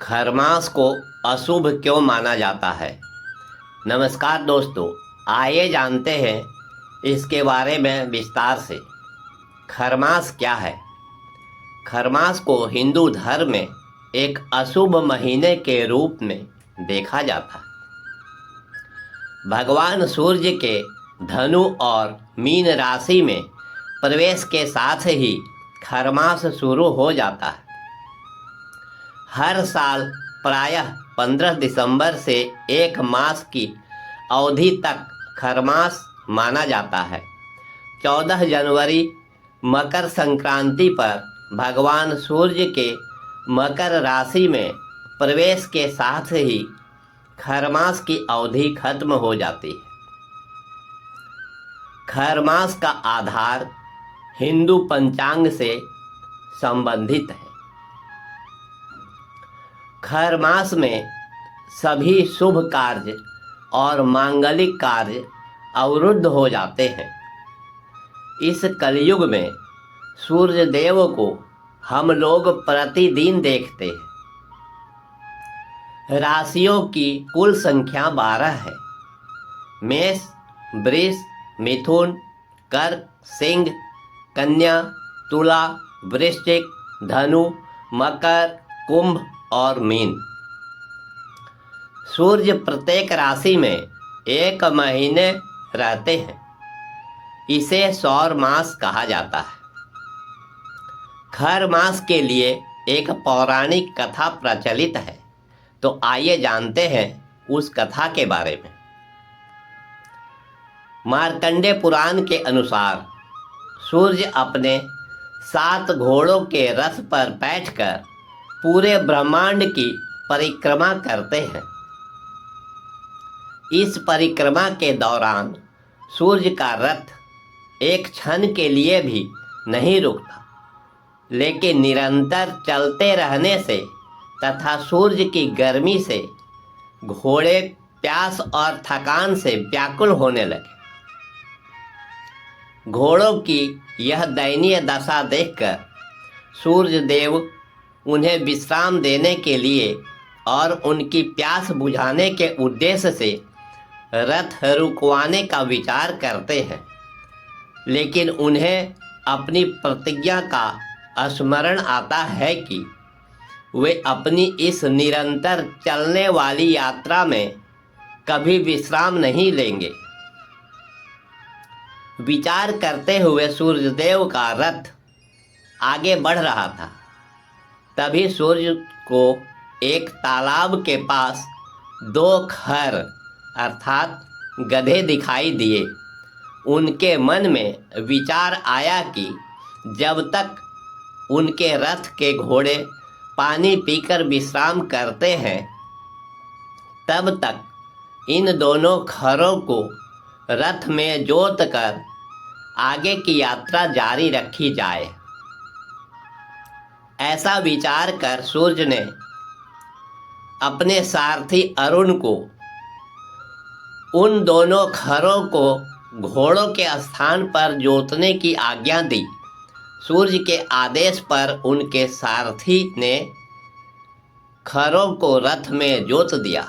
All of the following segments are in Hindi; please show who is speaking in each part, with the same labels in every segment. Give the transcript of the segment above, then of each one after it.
Speaker 1: खरमास को अशुभ क्यों माना जाता है। नमस्कार दोस्तों, आइए जानते हैं इसके बारे में विस्तार से। खरमास क्या है। खरमास को हिंदू धर्म में एक अशुभ महीने के रूप में देखा जाता है। भगवान सूर्य के धनु और मीन राशि में प्रवेश के साथ ही खरमास शुरू हो जाता है। हर साल प्रायः 15 दिसंबर से 1 मास की अवधि तक खरमास माना जाता है। 14 जनवरी मकर संक्रांति पर भगवान सूर्य के मकर राशि में प्रवेश के साथ ही खरमास की अवधि खत्म हो जाती है। खरमास का आधार हिंदू पंचांग से संबंधित है। खरमास में सभी शुभ कार्य और मांगलिक कार्य अवरुद्ध हो जाते हैं। इस कलयुग में सूर्य देव को हम लोग प्रतिदिन देखते हैं। राशियों की कुल संख्या 12 है। मेष, वृष, मिथुन, कर्क, सिंह, कन्या, तुला, वृश्चिक, धनु, मकर, कुंभ और मीन। सूर्य प्रत्येक राशि में 1 महीने रहते हैं। इसे सौर मास कहा जाता है। खर मास के लिए एक पौराणिक कथा प्रचलित है, तो आइए जानते हैं उस कथा के बारे में। मार्कंडे पुराण के अनुसार सूर्य अपने 7 घोड़ों के रथ पर बैठकर पूरे ब्रह्मांड की परिक्रमा करते हैं। इस परिक्रमा के दौरान सूर्य का रथ एक क्षण के लिए भी नहीं रुकता, लेकिन निरंतर चलते रहने से तथा सूर्य की गर्मी से घोड़े प्यास और थकान से व्याकुल होने लगे। घोड़ों की यह दयनीय दशा देखकर सूर्य देव उन्हें विश्राम देने के लिए और उनकी प्यास बुझाने के उद्देश्य से रथ रुकवाने का विचार करते हैं, लेकिन उन्हें अपनी प्रतिज्ञा का स्मरण आता है कि वे अपनी इस निरंतर चलने वाली यात्रा में कभी विश्राम नहीं लेंगे। विचार करते हुए सूर्यदेव का रथ आगे बढ़ रहा था। तभी सूर्य को एक तालाब के पास 2 खर अर्थात गधे दिखाई दिए। उनके मन में विचार आया कि जब तक उनके रथ के घोड़े पानी पीकर विश्राम करते हैं, तब तक इन दोनों खरों को रथ में जोत कर आगे की यात्रा जारी रखी जाए। ऐसा विचार कर सूर्य ने अपने सारथी अरुण को उन दोनों खरों को घोड़ों के स्थान पर जोतने की आज्ञा दी। सूर्य के आदेश पर उनके सारथी ने खरों को रथ में जोत दिया।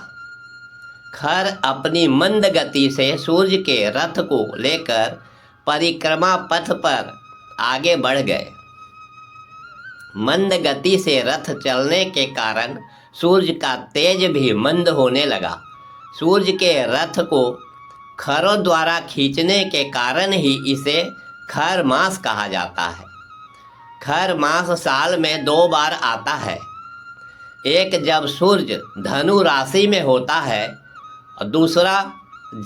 Speaker 1: खर अपनी मंद गति से सूर्य के रथ को लेकर परिक्रमा पथ पर आगे बढ़ गए। मंद गति से रथ चलने के कारण सूर्य का तेज भी मंद होने लगा। सूर्य के रथ को खरों द्वारा खींचने के कारण ही इसे खर मास कहा जाता है। खर मास साल में 2 बार आता है। एक जब सूर्य धनु राशि में होता है और दूसरा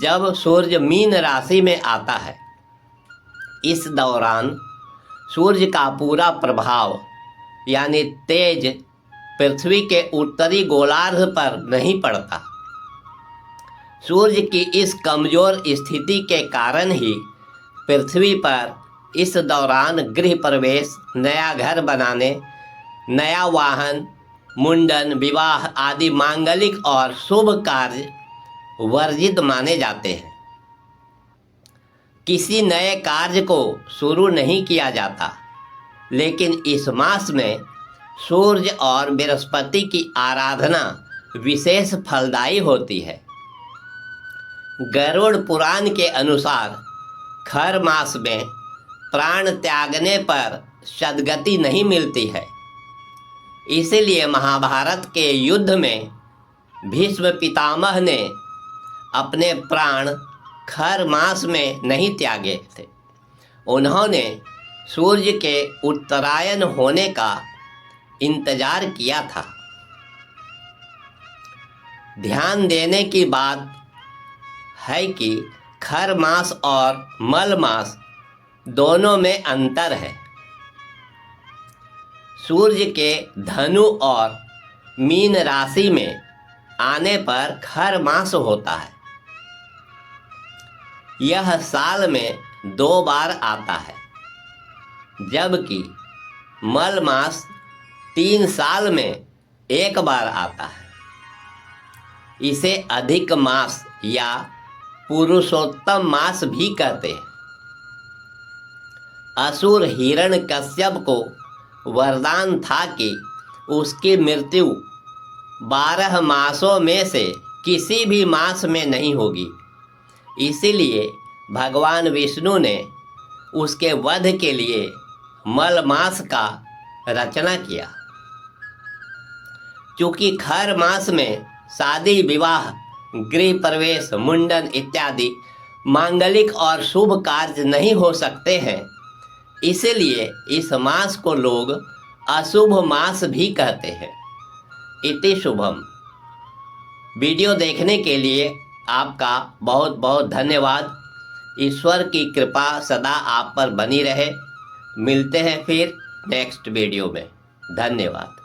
Speaker 1: जब सूर्य मीन राशि में आता है। इस दौरान सूर्य का पूरा प्रभाव यानी तेज पृथ्वी के उत्तरी गोलार्ध पर नहीं पड़ता। सूर्य की इस कमजोर स्थिति के कारण ही पृथ्वी पर इस दौरान गृह प्रवेश, नया घर बनाने, नया वाहन, मुंडन, विवाह आदि मांगलिक और शुभ कार्य वर्जित माने जाते हैं। किसी नए कार्य को शुरू नहीं किया जाता, लेकिन इस मास में सूर्य और बृहस्पति की आराधना विशेष फलदायी होती है। गरुड़ पुराण के अनुसार खर मास में प्राण त्यागने पर सद्गति नहीं मिलती है। इसीलिए महाभारत के युद्ध में भीष्म पितामह ने अपने प्राण खर मास में नहीं त्यागे थे। उन्होंने सूर्य के उत्तरायण होने का इंतजार किया था। ध्यान देने की बात है कि खर मास और मल मास दोनों में अंतर है। सूर्य के धनु और मीन राशि में आने पर खर मास होता है। यह साल में 2 बार आता है, जबकि मल मास 3 साल में 1 बार आता है। इसे अधिक मास या पुरुषोत्तम मास भी कहते हैं। असुर हिरण्यकश्यप को वरदान था कि उसकी मृत्यु 12 मासों में से किसी भी मास में नहीं होगी। इसीलिए भगवान विष्णु ने उसके वध के लिए मल मास का रचना किया। चूँकि खर मास में शादी, विवाह, गृह प्रवेश, मुंडन इत्यादि मांगलिक और शुभ कार्य नहीं हो सकते हैं, इसलिए इस मास को लोग अशुभ मास भी कहते हैं। इति शुभम। वीडियो देखने के लिए आपका बहुत बहुत धन्यवाद। ईश्वर की कृपा सदा आप पर बनी रहे। मिलते हैं फिर नेक्स्ट वीडियो में। धन्यवाद।